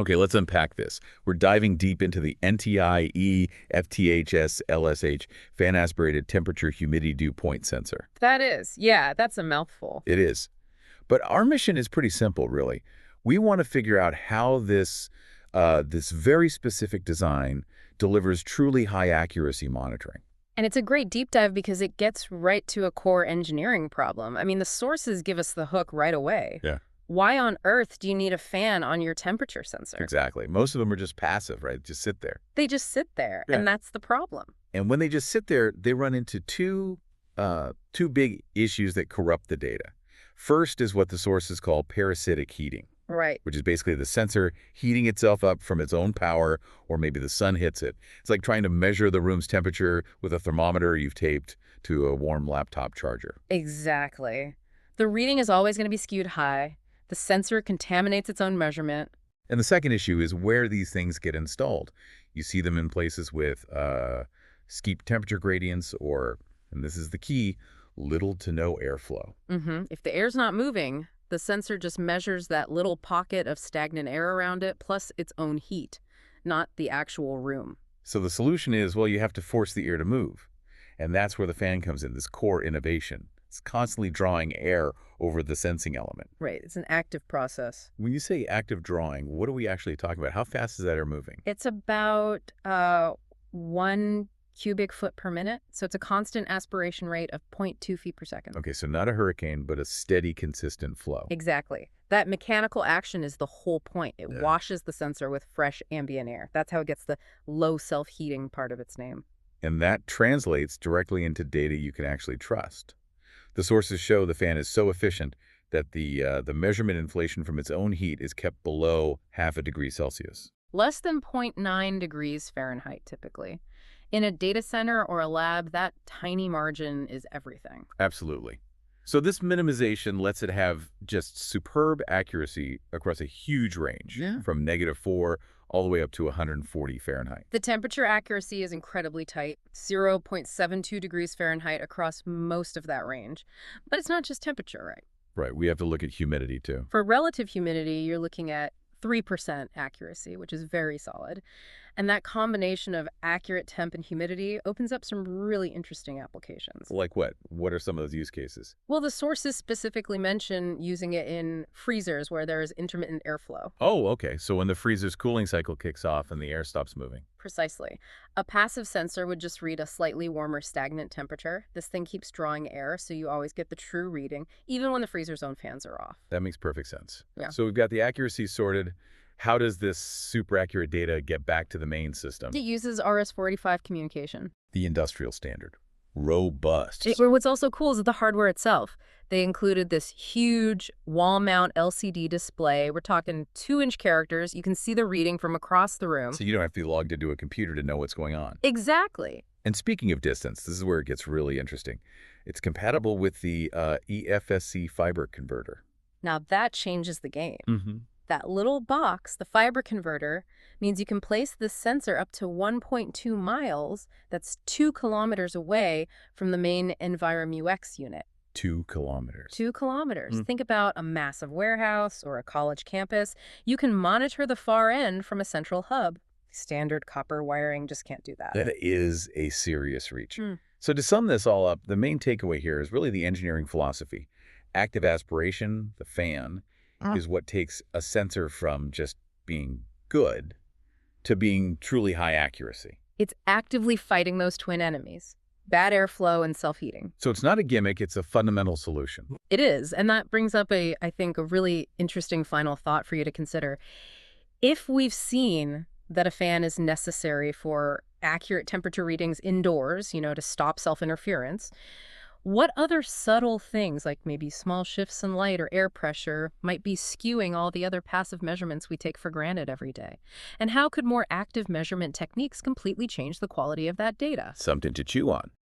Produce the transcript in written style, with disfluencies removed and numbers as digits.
Okay, let's unpack this. We're diving deep into the NTI E-STHS-LSH fan-aspirated temperature humidity dew point sensor. Yeah, that's a mouthful. It is. But our mission is pretty simple, really. We want to figure out how this very specific design delivers truly high accuracy monitoring. And it's a great deep dive because it gets right to a core engineering problem. I mean, the sources give us the hook right away. Yeah. Why on earth do you need a fan on your temperature sensor? Exactly. Most of them are just passive, right? Just sit there. They just sit there, Yeah. and that's the problem. And when they just sit there, they run into two big issues that corrupt the data. First is what the sources call parasitic heating, Right. which is basically the sensor heating itself up from its own power, or maybe the sun hits it. It's like trying to measure the room's temperature with a thermometer you've taped to a warm laptop charger. Exactly. The reading is always going to be skewed high. The sensor contaminates its own measurement. And the second issue is where these things get installed. You see them in places with steep temperature gradients or, and this is the key, little to no airflow. If the air's not moving, the sensor just measures that little pocket of stagnant air around it plus its own heat, not the actual room. So the solution is, well, you have to force the air to move. And that's where the fan comes in, this core innovation. It's constantly drawing air over the sensing element. Right. It's an active process. When you say active drawing, what are we actually talking about? How fast is that air moving? It's about 1 cubic foot per minute. So it's a constant aspiration rate of 0.2 feet per second. Okay, so not a hurricane, but a steady, consistent flow. Exactly. That mechanical action is the whole point. It washes the sensor with fresh ambient air. That's how it gets the low self-heating part of its name. And that translates directly into data you can actually trust. The sources show the fan is so efficient that the measurement inflation from its own heat is kept below 0.5 degree Celsius. Less than 0.9 degrees Fahrenheit, typically. In a data center or a lab, that tiny margin is everything. Absolutely. So this minimization lets it have just superb accuracy across a huge range, from -4 all the way up to 140 Fahrenheit. The temperature accuracy is incredibly tight, 0.72 degrees Fahrenheit across most of that range. But it's not just temperature, right? Right, we have to look at humidity too. For relative humidity, you're looking at 3% accuracy, which is very solid. And that combination of accurate temp and humidity opens up some really interesting applications. Like what? What are some of those use cases? Well, the sources specifically mention using it in freezers where there is intermittent airflow. Oh, okay. So when the freezer's cooling cycle kicks off and the air stops moving. Precisely. A passive sensor would just read a slightly warmer stagnant temperature. This thing keeps drawing air, so you always get the true reading, even when the freezer's own fans are off. That makes perfect sense. Yeah. So we've got the accuracy sorted. How does this super accurate data get back to the main system? It uses RS-485 communication. The industrial standard. Robust. What's also cool is the hardware itself. They included this huge wall-mount LCD display. We're talking 2-inch characters. You can see the reading from across the room. So you don't have to be logged into a computer to know what's going on. Exactly. And speaking of distance, this is where it gets really interesting. It's compatible with the EFSC fiber converter. Now that changes the game. That little box, the fiber converter, means you can place this sensor up to 1.2 miles, that's 2 kilometers away from the main EnviroMUX unit. 2 kilometers. 2 kilometers. Think about a massive warehouse or a college campus. You can monitor the far end from a central hub. Standard copper wiring just can't do that. That is a serious reach. So to sum this all up, the main takeaway here is really the engineering philosophy. Active aspiration, the fan, is what takes a sensor from just being good to being truly high accuracy. It's actively fighting those twin enemies, bad airflow and self-heating. So it's not a gimmick, it's a fundamental solution. It is, and that brings up I think, a really interesting final thought for you to consider. If we've seen that a fan is necessary for accurate temperature readings indoors, to stop self-interference, what other subtle things, like maybe small shifts in light or air pressure, might be skewing all the other passive measurements we take for granted every day? And how could more active measurement techniques completely change the quality of that data? Something to chew on.